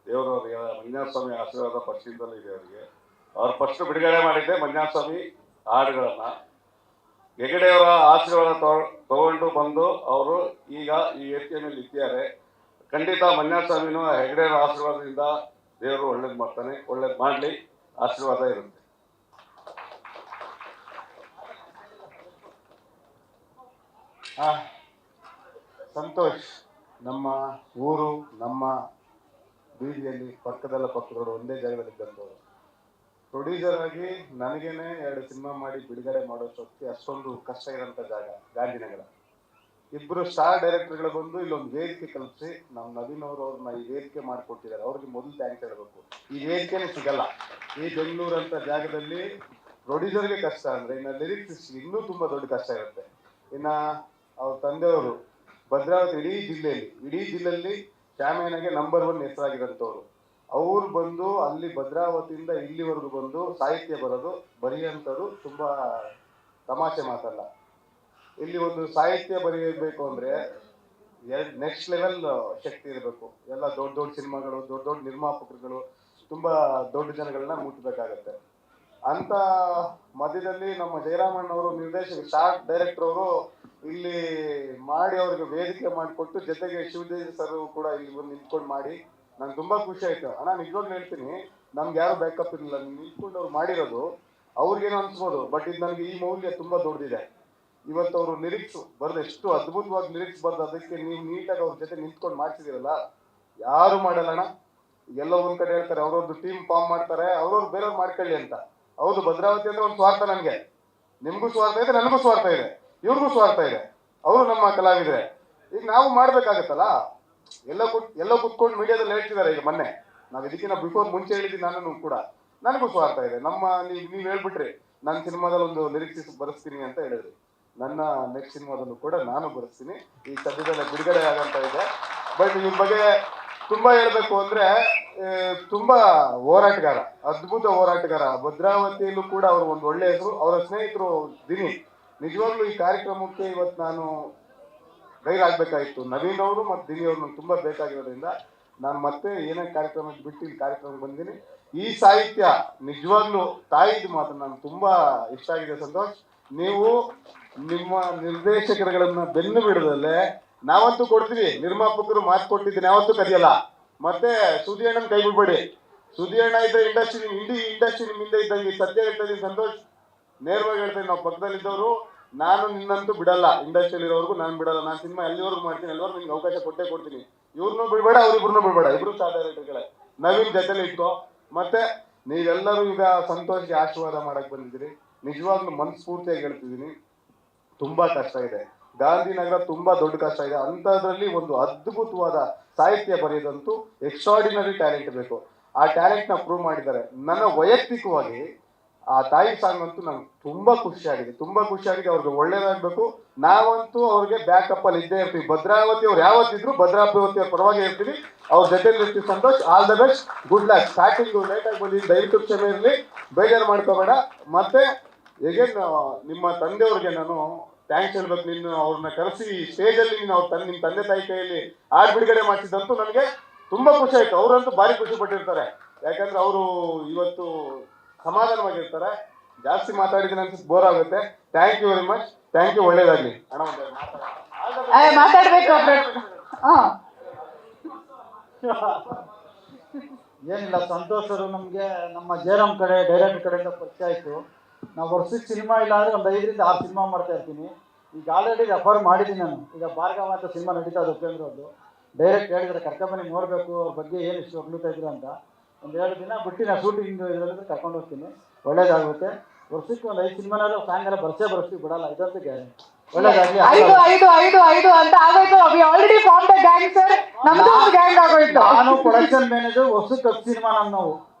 ದೇವರವರಿಗೆ ಮಂಜುನಾಥ ಸ್ವಾಮಿ ಆಶೀರ್ವಾದ ಪಕ್ಷದಿಂದಲೂ ಇದೆ ಅವರಿಗೆ. ಅವ್ರು ಫಸ್ಟ್ ಬಿಡುಗಡೆ ಮಾಡಿದ್ದೆ ಮಂಜುನಾಥ ಸ್ವಾಮಿ ಹಾಡುಗಳನ್ನ. ಹೆಗಡೆಯವರ ಆಶೀರ್ವಾದ ತಗೊಂಡು ಬಂದು ಅವರು ಈಗ ಈ ವೇದಿಕೆ ಮೇಲೆ ಇದ್ದಾರೆ. ಖಂಡಿತ ಮಂಜುನಾಥ ಸ್ವಾಮಿನೂ ಹೆಗಡೆಯವರ ಆಶೀರ್ವಾದದಿಂದ ದೇವರು ಒಳ್ಳೇದು ಮಾಡ್ತಾನೆ, ಒಳ್ಳೇದು ಮಾಡಲಿ, ಆಶೀರ್ವಾದ ಇರುತ್ತೆ. ಸಂತೋಷ್, ನಮ್ಮ ಊರು ನಮ್ಮ ಬೀದಿಯಲ್ಲಿ ಪಕ್ಕದವರು ಒಂದೇ ಜಾಗದಲ್ಲಿ ಇದ್ದಂಥವ್ರು. ಪ್ರೊಡ್ಯೂಸರ್ ಆಗಿ ನನಗೇನೆ 2 ಸಿನಿಮಾ ಮಾಡಿ ಬಿಡುಗಡೆ ಮಾಡೋ ಶಕ್ತಿ ಅಷ್ಟೊಂದು ಕಷ್ಟ ಇರೋಂಥ ಜಾಗ ಗಾಂಧಿನಗರ. ಇಬ್ಬರು ಸ್ಟಾರ್ ಡೈರೆಕ್ಟರ್ಗಳು ಬಂದು ಇಲ್ಲೊಂದು ವೇದಿಕೆ ಕಲ್ಪಿಸಿ ನಮ್ಮ ನವೀನ್ ಅವ್ರನ್ನ ಈ ವೇದಿಕೆ ಮಾಡಿಕೊಟ್ಟಿದ್ದಾರೆ. ಅವ್ರಿಗೆ ಮೊದಲು ಥ್ಯಾಂಕ್ಸ್ ಹೇಳಬೇಕು. ಈ ವೇದಿಕೆನೇ ಸಿಗಲ್ಲ ಈ ಬೆಂಗಳೂರು ಅಂತ ಜಾಗದಲ್ಲಿ. ಪ್ರೊಡ್ಯೂಸರ್ಗೆ ಕಷ್ಟ ಅಂದ್ರೆ ಇನ್ನು ಲಿರಿಕ್ಸ್ ಇನ್ನೂ ತುಂಬಾ ದೊಡ್ಡ ಕಷ್ಟ ಇರುತ್ತೆ. ಇನ್ನ ಅವ್ರ ತಂದೆಯವರು ಭದ್ರಾವತಿ ಇಡೀ ಜಿಲ್ಲೆಯಲ್ಲಿ ಶ್ಯಾಮೇನಗೆ ನಂಬರ್ 1 ಹೆಸರಾಗಿರೋಂಥವ್ರು. ಅವ್ರು ಬಂದು ಅಲ್ಲಿ ಭದ್ರಾವತಿಯಿಂದ ಇಲ್ಲಿವರೆಗೂ ಬಂದು ಸಾಹಿತ್ಯ ಬರೆಯುವಂಥದ್ದು ತುಂಬಾ ತಮಾಷೆ ಮಾತಲ್ಲ. ಇಲ್ಲಿ ಒಂದು ಸಾಹಿತ್ಯ ಬರೆಯಬೇಕು ಅಂದ್ರೆ ನೆಕ್ಸ್ಟ್ ಲೆವೆಲ್ ಶಕ್ತಿ ಇರಬೇಕು. ಎಲ್ಲ ದೊಡ್ಡ ಸಿನಿಮಾಗಳು, ದೊಡ್ಡ ನಿರ್ಮಾಪಕರುಗಳು, ತುಂಬಾ ದೊಡ್ಡ ಜನಗಳನ್ನ ಮುಟ್ಟಬೇಕಾಗತ್ತೆ. ಅಂತ ಮಧ್ಯದಲ್ಲಿ ನಮ್ಮ ಜಯರಾಮಣ್ಣವರು ನಿರ್ದೇಶಕ ಸ್ಟಾರ್ ಡೈರೆಕ್ಟರ್ ಅವರು ಇಲ್ಲಿ ಮಾಡಿ ಅವ್ರಿಗೆ ವೇದಿಕೆ ಮಾಡಿಕೊಟ್ಟು, ಜೊತೆಗೆ ಶಿವದೇವಿ ಸರ್ ಕೂಡ ಇಲ್ಲಿ ಬಂದು ನಿಂತ್ಕೊಂಡು ಮಾಡಿ ನಂಗೆ ತುಂಬಾ ಖುಷಿ ಆಯ್ತು. ಅಣ್ಣ ನಿಜವಾಗ್ಲೂ ಹೇಳ್ತೀನಿ, ನಮ್ಗೆ ಯಾರು ಬ್ಯಾಕಪ್ ಇರಲಿಲ್ಲ. ನಿಂತ್ಕೊಂಡು ಅವ್ರು ಮಾಡಿರೋದು ಅವ್ರಿಗೇನೋ ಅನ್ಸ್ಬೋದು, ಬಟ್ ಇದು ನನಗೆ ಈ ಮೌಲ್ಯ ತುಂಬಾ ದೊಡ್ಡದಿದೆ. ಇವತ್ತು ಅವರು ಲಿರಿಕ್ಸ್ ಬರೆದು ಎಷ್ಟು ಅದ್ಭುತವಾಗಿ ಲಿರಿಕ್ಸ್ ಬರೆದು ಅದಕ್ಕೆ ನೀವು ನೀಟಾಗಿ ಅವ್ರ ಜೊತೆ ನಿಂತ್ಕೊಂಡು ಮಾಡ್ತಿದ್ದೀರಲ್ಲ, ಯಾರು ಮಾಡಲ್ಲ ಅಣ್ಣ. ಎಲ್ಲೋ ಒಂದ್ ಕಡೆ ಹೇಳ್ತಾರೆ ಅವ್ರವ್ರದ್ದು ಟೀಮ್ ಫಾರ್ಮ್ ಮಾಡ್ತಾರೆ, ಅವ್ರವ್ರು ಬೇರೆಯವ್ರು ಮಾಡ್ಕೊಳ್ಳಿ ಅಂತ. ಹೌದು, ಭದ್ರಾವತಿ ಅಂದ್ರೆ ಒಂದು ಸ್ವಾರ್ಥ. ನನಗೆ ನಿಮ್ಗೂ ಸ್ವಾರ್ಥ ಇದೆ, ನನಗೂ ಸ್ವಾರ್ಥ ಇದೆ, ಇವ್ರಿಗೂ ಸ್ವಾರ್ಥ ಇದೆ. ಅವರು ನಮ್ಮ ಕಲಾವಿದ್ರೆ. ಈಗ ನಾವು ಮಾಡ್ಬೇಕಾಗತ್ತಲ್ಲ. ಎಲ್ಲೋ ಕುತ್ಕೊಂಡು ಮೀಡಿಯಾದಲ್ಲಿ ಹೇಳ್ತಿದ್ದಾರೆ. ಈಗ ಮೊನ್ನೆ ನಾವು ಇದಕ್ಕಿಂತ ಮುಂಚೆ ಹೇಳಿದ್ದೀನಿ ನಾನು ಕೂಡ, ನನಗೂ ಸ್ವಾರ್ಥ ಇದೆ. ನೀವ್ ಹೇಳ್ಬಿಟ್ರಿ ನನ್ನ ಸಿನಿಮಾದಲ್ಲಿ ಒಂದು ಲಿರಿಕ್ಸ್ ಬರೆಸ್ತೀನಿ ಅಂತ ಹೇಳಿದ್ರಿ. ನನ್ನ ನೆಕ್ಸ್ಟ್ ಸಿನಿಮಾದಲ್ಲೂ ಕೂಡ ನಾನು ಬರೆಸ್ತೀನಿ. ಈ ಸದ್ಯದಲ್ಲೇ ಬಿಡುಗಡೆ ಆಗಂತ ಇದೆ. ಬಟ್ ಇವ್ರ ಬಗ್ಗೆ ತುಂಬಾ ಹೇಳ್ಬೇಕು ಅಂದ್ರೆ ತುಂಬಾ ಹೋರಾಟಗಾರ, ಅದ್ಭುತ ಹೋರಾಟಗಾರ. ಭದ್ರಾವತಿಯಲ್ಲೂ ಕೂಡ ಅವರು ಒಂದು ಒಳ್ಳೆ ಹೆಸರು. ಅವರ ಸ್ನೇಹಿತರು ದಿನಿ. ನಿಜವಾಗ್ಲೂ ಈ ಕಾರ್ಯಕ್ರಮಕ್ಕೆ ಇವತ್ತು ನಾನು ಗೈರಾಗಬೇಕಾಗಿತ್ತು. ನವೀನ್ ಅವರು ಮತ್ತು ದಿನಿ ಅವರು ನಂಗೆ ತುಂಬಾ ಬೇಕಾಗಿರೋದ್ರಿಂದ ನಾನು ಮತ್ತೆ ಏನೇ ಕಾರ್ಯಕ್ರಮಕ್ಕೆ ಬಿಟ್ಟು ಈ ಕಾರ್ಯಕ್ರಮಕ್ಕೆ ಬಂದಿನಿ. ಈ ಸಾಹಿತ್ಯ ನಿಜವಾಗ್ಲೂ ತಾಯಿದು ಮಾತ್ರ ನನಗೆ ತುಂಬಾ ಇಷ್ಟ ಆಗಿದೆ. ಸಂತೋಷ್, ನೀವು ನಿಮ್ಮ ನಿರ್ದೇಶಕರುಗಳನ್ನ ಬೆನ್ನು ಬಿಡದಲ್ಲೇ ನಾವಂತೂ ಕೊಡ್ತೀವಿ. ನಿರ್ಮಾಪಕರು ಮಾತು ಕೊಟ್ಟಿದ್ದೀನಿ, ಯಾವತ್ತೂ ಕದಿಯಲ್ಲ. ಮತ್ತೆ ಸುದಿ ಅಣ್ಣನ ಕೈ ಬಿಡ್ಬೇಡಿ. ಸುದಿ ಅಣ್ಣ ಇದ್ದ ಇಂಡಸ್ಟ್ರಿ ನಿಮ್ಮಿಂದ ಇದ್ದಂಗೆ. ಸತ್ಯ ಹೇಳ್ತಾ ಇದೀನಿ ಸಂತೋಷ್, ನೇರವಾಗಿ ಹೇಳ್ತಾ ಇದೀನಿ. ನಾವು ಪಕ್ಕದಲ್ಲಿದ್ದವರು, ನಾನು ನಿನ್ನಂತೂ ಬಿಡಲ್ಲ. ಇಂಡಸ್ಟ್ರಿಯಲ್ಲಿ ಇರೋರ್ಗು ನಾನು ಬಿಡಲ್ಲ. ನಾನು ಸಿನಿಮಾ ಎಲ್ಲಿವರೆಗೂ ಮಾಡ್ತೀನಿ, ಎಲ್ಲಿವರೆಗೂ ನಿಮ್ಗೆ ಅವಕಾಶ ಕೊಡ್ತೀನಿ. ಇವ್ರನ್ನೂ ಬಿಡ್ಬೇಡ, ಅವ್ರಿಬ್ರನ್ನೂ ಬಿಡ್ಬೇಡ. ಇಬ್ರು ಸ್ಟಾರ್ ಡೈರೆಕ್ಟರ್ಗಳೇ. ನವೀನ್ ಜೊತೆಲಿ ಇಟ್ಕೋ. ಮತ್ತೆ ನೀವೆಲ್ಲರೂ ಈಗ ಸಂತೋಷ್ಗೆ ಆಶೀರ್ವಾದ ಮಾಡಕ್ ಬಂದಿದ್ದೀರಿ. ನಿಜವಾಗ್ಲೂ ಮನಸ್ಫೂರ್ತಿಯಾಗಿ ಹೇಳ್ತಿದ್ದೀನಿ, ತುಂಬಾ ಕಷ್ಟ ಇದೆ. ಗಾಂಧಿನಗರ ತುಂಬಾ ದೊಡ್ಡ ಕಷ್ಟ ಇದೆ. ಅಂಥದ್ರಲ್ಲಿ ಒಂದು ಅದ್ಭುತವಾದ ಸಾಹಿತ್ಯ ಬರೆಯೋದಂತೂ ಎಕ್ಸ್ಟ್ರಾರ್ಡಿನರಿ ಟ್ಯಾಲೆಂಟ್ ಬೇಕು. ಆ ಟ್ಯಾಲೆಂಟ್ ನ ಪ್ರೂವ್ ಮಾಡಿದ್ದಾರೆ. ನನ್ನ ವೈಯಕ್ತಿಕವಾಗಿ ಆ ತಾಯಿ ಸಾಂಗ್ ಅಂತೂ ನಂಗೆ ತುಂಬಾ ಖುಷಿಯಾಗಿದೆ. ಅವ್ರಿಗೆ ಒಳ್ಳೇದಾಗಬೇಕು. ನಾವಂತೂ ಅವ್ರಿಗೆ ಬ್ಯಾಕಪ್ ಅಲ್ಲಿ ಇದ್ದೇ ಇರ್ತೀವಿ. ಭದ್ರಾವತಿ ಅವ್ರು ಯಾವತ್ತಿದ್ರು ಭದ್ರಾವತಿ ಅವ್ರ ಪರವಾಗಿ ಇರ್ತೀವಿ. ಅವ್ರ ಜೊತೆ ಇರ್ತೀವಿ. Santosh, all the best, good luck. Starting late ಆಗಿ ಬಂದಿದ್ದು ದಯವಿಟ್ಟು ಕ್ಷಮೆ ಇರಲಿ, ಬೇಜಾರು ಮಾಡ್ಕೋಬೇಡ. ಮತ್ತೆ ಹೇಗೆ ನಿಮ್ಮ ತಂದೆಯವ್ರಿಗೆ ನಾನು ಥ್ಯಾಂಕ್ಸ್ ಹೇಳ್ಬೇಕು. ನೀನು ಅವ್ರನ್ನ ಕರೆಸಿ ಸ್ಟೇಜಲ್ಲಿ ನೀನು ನಿಮ್ಮ ತಂದೆ ತಾಯಿ ಕೈಯಲ್ಲಿ ಹಾಡು ಬಿಡುಗಡೆ ಮಾಡಿಸಿದಂತೂ ನನಗೆ ತುಂಬಾ ಖುಷಿ ಆಯ್ತು. ಅವರಂತೂ ಭಾರಿ ಖುಷಿ ಪಟ್ಟಿರ್ತಾರೆ. ಯಾಕಂದ್ರೆ ಅವರು ಇವತ್ತು ಸಮಾಧಾನವಾಗಿರ್ತಾರೆ. ಜಾಸ್ತಿ ಮಾತಾಡಿದ್ರೆ ಅನ್ಸುತ್ತೆ, ಬೋರ್ ಆಗುತ್ತೆ. Thank you very much. Thank you. ಒಳ್ಳೇದಾಗ್ಲಿ ಅಣ್ಣ. ಮಾತಾಡ್ಬೇಕು. ಏನಿಲ್ಲ, ಸಂತೋಷರು ನಮಗೆ ನಮ್ಮ ಜಯರಾಮ್ ಡೈರೆಕ್ಟರ್ ಕಡೆಯಿಂದ ಪರಿಚಯ ಆಯಿತು. ನಾವು ವರ್ಷಕ್ಕೆ ಸಿನಿಮಾ ಇಲ್ಲ ಅಂದರೆ ಒಂದು 5 ರಿಂದ 6 ಸಿನಿಮಾ ಮಾಡ್ತಾ ಇರ್ತೀನಿ. ಈಗ ಆಲ್ರೆಡಿ ರೆಫರ್ ಮಾಡಿದ್ದೀನಿ ನಾನು. ಈಗ ಭಾರ್ಗವ ಅಂತ ಸಿನಿಮಾ ನಡೀತಾ ಇದೆ, ಉಪೇಂದ್ರ ಅವ್ರದ್ದು. ಡೈರೆಕ್ಟ್ ಹೇಳಿದ್ರೆ ಕರ್ಕೊಂಬನ್ನಿ, ನೋಡಬೇಕು ಅವ್ರ ಬಗ್ಗೆ ಏನು ಇಷ್ಟು ಹೊಗಳ್ತಾ ಇದ್ರು ಅಂತ. ಒಂದು 2 ದಿನ ಬಿಟ್ಟು ನಾನು ಶೂಟಿಂಗ್ ಇರೋದ್ರೆ ಕರ್ಕೊಂಡು ಹೋಗ್ತೀನಿ. ಒಳ್ಳೇದಾಗುತ್ತೆ. ವರ್ಷಕ್ಕೆ ಒಂದು 5 ಸಿನಿಮಾನಾದ್ರೂ ಸಾಯಂಕಾಲ ಬರ್ಸ್ತೀವಿ, ಬಿಡಲ್ಲ. ಇದಂತೂ ಗ್ಯಾರಂಟಿ. ಒಳ್ಳೇದಾಗಲಿ. 5 ಅಂತ ಆಗೋಯ್ತು. We already formed a gang sir. ನಮ್ದು ಒಂದು ಗ್ಯಾಂಗ್ ಆಗೋಯ್ತು. ನಾನು ಪ್ರೊಡಕ್ಷನ್ ಮ್ಯಾನೇಜರ್. ವರ್ಷಕ್ಕೆ 10 ಸಿನಿಮಾ ನಾವು,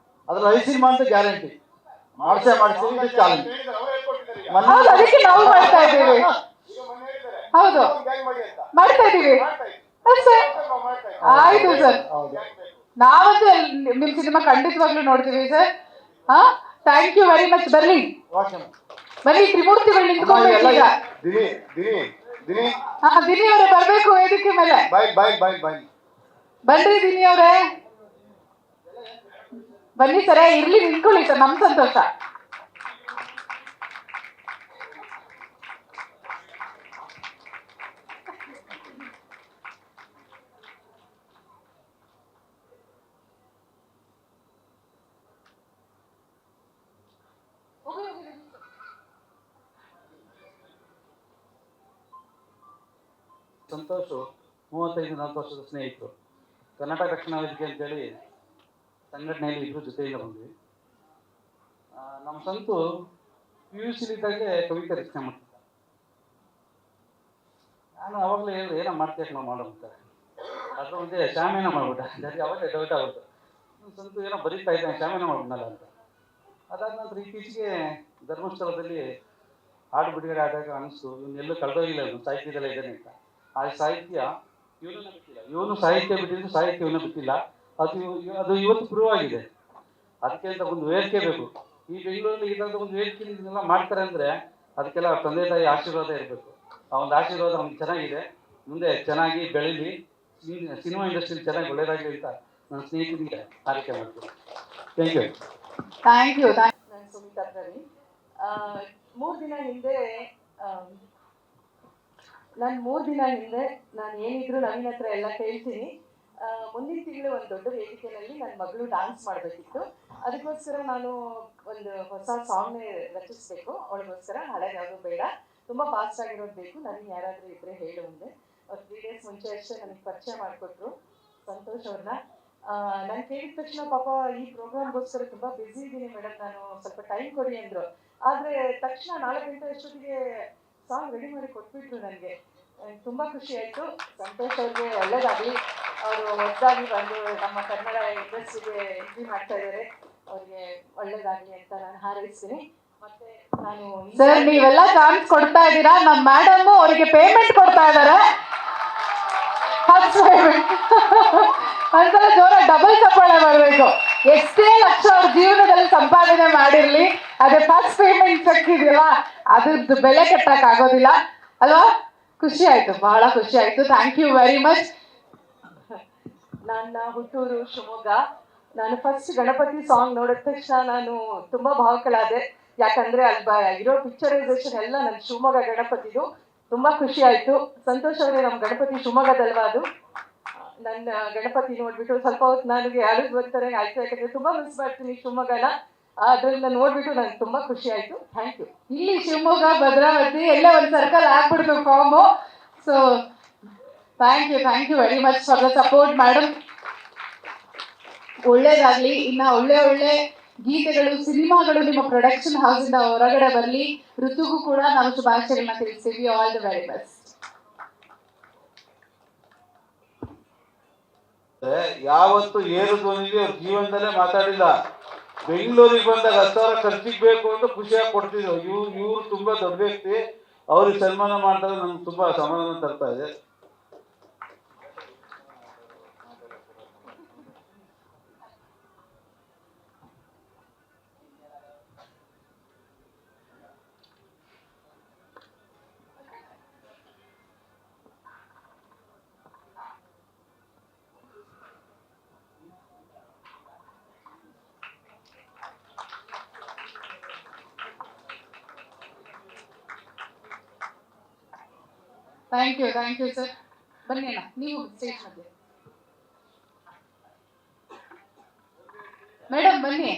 ಅದ್ರಲ್ಲಿ 5 ಸಿನಿಮಾ ಅಂತ ಗ್ಯಾರಂಟಿ ಮಾಡ್ತೀವಿ. ಇದು ಚಾಲೆಂಜ್. ಅದಕ್ಕೆ ನಾವು ಮಾಡ್ತಾ ಇದ್ದೀವಿ. ಹೌದು, ಮಾಡ್ತಾ ಇದ್ದೀವಿ. ಆಯ್ತು ಸರ್, ನಾವಂತೂ ನಿಮ್ ಸಿನಿಮಾ ಖಂಡಿತವಾಗ್ಲೂ ನೋಡ್ತೀವಿ sir. Thank you very much. ಬನ್ನಿ ತ್ರಿಮೂರ್ತಿಗಳು ನಿಂತ್ಕೊಂಡು ಈಗ. ದಿನಿ ಅವರೇ ಬರ್ಬೇಕು ವೇದಿಕೆ ಮೇಲೆ. ಬಾಯ್ ಬನ್ರಿ ದಿನಿ ಅವರೇ. ಬನ್ನಿ ಸರ್, ಇರ್ಲಿ ನಿಂತ್ಕೊಳ್ಳಿ ಸರ್, ನಮ್ ಸಂತೋಷ. ಸಂತೋಷ್ 35-40 ವರ್ಷದ ಸ್ನೇಹಿತರು. ಕರ್ನಾಟಕ ರಕ್ಷಣಾ ವೇದಿಕೆ ಅಂತೇಳಿ ಸಂಘಟನೆಯಲ್ಲಿ ಇಬ್ಬರು ಜೊತೆಯಿಂದ ಬಂದ್ವಿ. ನಮ್ಮ ಸಂತು PUC-ಲಿದ್ದಾಗೆ ಕವಿತೆ ರಚನೆ ಮಾಡ್ತಿದ್ದ. ನಾನು ಅವಾಗಲೇ ಹೇಳಿದೆ, ಏನೋ ಮಾಡ್ತೀಯಕ್ಕೆ ನಾವು ಮಾಡೋ ಅಂತ. ಅದ್ರ ಮುಂದೆ ಶಾಮಿಯಾನ ಮಾಡ್ಬಿಟ್ಟ. ನನಗೆ ಅವಾಗಲೇ ಡೌಟ್ ಆಗ್ಬಿಟ್ಟು, ಸಂತು ಏನೋ ಬರೀತಾ ಇದ್ದಾನೆ, ಶಾಮಿಯಾನ ಮಾಡ್ಬಿಡಲ್ಲ ಅಂತ. ಅದಾದ ನಂತರ ಇತ್ತೀಚೆಗೆ ಧರ್ಮಸ್ಥಳದಲ್ಲಿ ಹಾಡು ಬಿಡುಗಡೆ ಆದಾಗ ಅನಿಸ್ತು, ಇವನ್ನೆಲ್ಲೂ ಕಳೆದೋಗಿಲ್ಲ, ಇವನು ಸಾಹಿತ್ಯದಲ್ಲೇ ಇದ್ದಾನೆ ಅಂತ. ಆ ಸಾಹಿತ್ಯ ಇವನನ್ನ ಬಿಟ್ಟಿಲ್ಲ, ಇವನು ಸಾಹಿತ್ಯ ಬಿಟ್ಟಿದ್ದು ಸಾಹಿತ್ಯ ಇವನ್ನ ಬಿಟ್ಟಿಲ್ಲ. ಅದು ಇವತ್ತು ಪ್ರೂವ್ ಆಗಿದೆ. ಅದಕ್ಕೆ ಅಂತ ಒಂದು ವೇದಿಕೆ ಬೇಕು. ಈ ಬೆಂಗಳೂರಲ್ಲಿ ಇರೋದು ಒಂದು ವೇದಿಕೆ ಇದನ್ನೆಲ್ಲ ಮಾಡ್ತಾರೆ ಅಂದರೆ ಅದಕ್ಕೆಲ್ಲ ತಂದೆ ತಾಯಿ ಆಶೀರ್ವಾದ ಇರಬೇಕು. ಆ ಒಂದು ಆಶೀರ್ವಾದ ನಮ್ಗೆ ಚೆನ್ನಾಗಿದೆ. ಮುಂದೆ ಚೆನ್ನಾಗಿ ಬೆಳೀಲಿ, ಸಿನಿಮಾ ಇಂಡಸ್ಟ್ರಿಯಲ್ಲಿ ಚೆನ್ನಾಗಿ ಒಳ್ಳೇದಾಗಲಿ ಅಂತ ನನ್ನ ಸ್ನೇಹಿತನಿಗೆ ಆರೈಕೆ ಮಾಡ್ತೀನಿ. Thank you. Thank you. ನಾನು ಸುಮಿತಾ ಪ್ರವೀಣ್. 3 ದಿನ ಹಿಂದೆ ನಾನು ಏನಿದ್ರು ನವೀನ್ ಹತ್ರ ಎಲ್ಲ ಕೇಳ್ತೀನಿ. ಮುಂದಿನ ತಿಂಗಳು ಒಂದು ದೊಡ್ಡ ವೇದಿಕೆಯಲ್ಲಿ ನನ್ನ ಮಗಳು ಡ್ಯಾನ್ಸ್ ಮಾಡಬೇಕಿತ್ತು. ಅದಕ್ಕೋಸ್ಕರ ನಾನು ಒಂದು ಹೊಸ ಸಾಂಗ್ ರಚಿಸಬೇಕು. ಅವಳಿಗೋಸ್ಕರ ಹಳೆ ಯಾವುದು ಬೇಡ, ತುಂಬ ಫಾಸ್ಟ್ ಆಗಿರೋದು ಬೇಕು. ನನಗೆ ಯಾರಾದರೂ ಇದ್ದರೆ ಹೇಳು ಮುಂದೆ. 3 ಡೇಸ್ ಮುಂಚೆ ಅಷ್ಟೇ ನನಗೆ ಪರಿಚಯ ಮಾಡಿಕೊಟ್ರು ಸಂತೋಷ್ ಅವ್ರನ್ನ. ನಾನು ಕೇಳಿದ ತಕ್ಷಣ ಪಾಪ ಈ ಪ್ರೋಗ್ರಾಮ್ಗೋಸ್ಕರ ತುಂಬ ಬ್ಯುಸಿ ಇದ್ದೀನಿ ಮೇಡಮ್, ನಾನು ಸ್ವಲ್ಪ ಟೈಮ್ ಕೊಡಿ ಅಂದರು. ಆದರೆ ತಕ್ಷಣ 4 ಗಂಟೆ ಅಷ್ಟೊತ್ತಿಗೆ ಸಾಂಗ್ ರೆಡಿ ಮಾಡಿ ಕೊಟ್ಬಿಟ್ರು. ನನಗೆ ತುಂಬ ಖುಷಿ ಆಯಿತು. ಸಂತೋಷ್ ಅವ್ರಿಗೆ ಒಳ್ಳೇದಾಗಲಿ. ಅವರು ಹೊಸದಾಗಿ ಬಂದು ನಮ್ಮ ಕನ್ನಡ ಇಂಡಸ್ಟ್ರಿಗೆ ಎಂಟ್ರಿ ಮಾಡ್ತಾ ಇದ್ದಾರೆ. ಅವ್ರಿಗೆ ಒಳ್ಳೇದಾಗಲಿ ಅಂತ ನಾನು ಹಾರೈಸ್ತೀನಿ. ಮತ್ತೆ ನಾನು ಸರ್, ನೀವೆಲ್ಲ ಚಾನ್ಸ್ ಕೊಡ್ತಾ ಇದ್ದೀರಾ. ನಮ್ಮ ಮೇಡಮ್ ಅವರಿಗೆ ಪೇಮೆಂಟ್ ಕೊಡ್ತಾ ಇದ್ದಾರೆ. ಒಂದ್ಸಲ ಜೋರ ಡಬಲ್ ಚಪ್ಪಾಳೆ ಮಾಡಬೇಕು. ಎಷ್ಟೇ ಲಕ್ಷ ಅವ್ರ ಜೀವನದಲ್ಲಿ ಸಂಪಾದನೆ ಮಾಡಿರ್ಲಿ, ಅದೇ ಫಸ್ಟ್ ಪೇಮೆಂಟ್ ಸಿಕ್ಕಿದಿಲ್ಲ, ಅದ್ರದ್ದು ಬೆಲೆ ಕಟ್ಟಕ್ ಆಗೋದಿಲ್ಲ ಅಲ್ವಾ? ಖುಷಿ ಆಯ್ತು, ಬಹಳ ಖುಷಿ ಆಯ್ತು. Thank you very much. ನನ್ನ ಹುಟ್ಟೂರು ಶಿವಮೊಗ್ಗ. ನಾನು ಫಸ್ಟ್ ಗಣಪತಿ ಸಾಂಗ್ ನೋಡಿದ ತಕ್ಷಣ ನಾನು ತುಂಬಾ ಭಾವಕಳಾದೆ. ಯಾಕಂದ್ರೆ ಅಲ್ಲಿ ಇರೋ ಪಿಕ್ಚರೈಸೇಷನ್ ಎಲ್ಲ ನನ್ನ ಶಿವಮೊಗ್ಗ ಗಣಪತಿದು. ತುಂಬಾ ಖುಷಿ ಆಯ್ತು. ಸಂತೋಷ್ ಅವರೇ, ನಮ್ಮ ಗಣಪತಿ ಶಿವಮೊಗ್ಗದಲ್ವಾ ಅದು? ನನ್ನ ಗಣಪತಿ ನೋಡ್ಬಿಟ್ಟು ಸ್ವಲ್ಪ ಹೊತ್ತು ನನಗೆ ಅಳಿದು ಬರ್ತಾರೆ ಆಯ್ತು. ಯಾಕಂದ್ರೆ ತುಂಬಾ ಮಿಸ್ ಮಾಡ್ತೀನಿ ಶಿವಮೊಗ್ಗನ. ಅದರಿಂದ ನೋಡ್ಬಿಟ್ಟು ನನಗೆ ತುಂಬಾ ಖುಷಿ ಆಯ್ತು. Thank you. ಇಲ್ಲಿ ಶಿವಮೊಗ್ಗ, ಭದ್ರಾವತಿ ಎಲ್ಲೇ ಒಂದು ಸರ್ಕಲ್ ಆಗ್ಬಿಡ್ತು form. So thank you very much for the support madam. ಒಳ್ಳೇದಾಗ್ಲಿ. ಇನ್ನ ಒಳ್ಳೆ ಗೀತೆಗಳು, ಸಿನಿಮಾಗಳು ನಿಮ್ಮ ಪ್ರೊಡಕ್ಷನ್ ಹೌಸ್ ಇಂದ ಹೊರಗಡೆ ಬರಲಿ. ಋತುಗೂ ಕೂಡ ನಾವು ಶುಭಾಶಯಗಳನ್ನ ತಿಳಿಸ್ತೀವಿ. All the very best. ಯಾವತ್ತು ಏರು ಧ್ವನಿಲಿ ಅವ್ರ ಜೀವನದಲ್ಲೇ ಮಾತಾಡಿಲ್ಲ. ಬೆಂಗಳೂರಿಗೆ ಬಂದಾಗ 10,000 ಖರ್ಚಿಗೆ ಬೇಕು ಅಂತ ಖುಷಿಯಾಗಿ ಕೊಡ್ತಿದ್ರು. ಇವ್ರು ತುಂಬಾ ದೊಡ್ಡ ವ್ಯಕ್ತಿ, ಅವ್ರಿಗೆ ಸನ್ಮಾನ ಮಾಡಿದಾಗ ನಮ್ಗೆ ತುಂಬಾ ಸಮಾಧಾನ ತರ್ತಾ ಇದೆ. Thank you sir. ಬನ್ನಿ ಅಣ್ಣ, ನೀವು ಸ್ಟೇಜ್ ಮಧ್ಯೆ. ಮೇಡಮ್ ಬನ್ನಿ.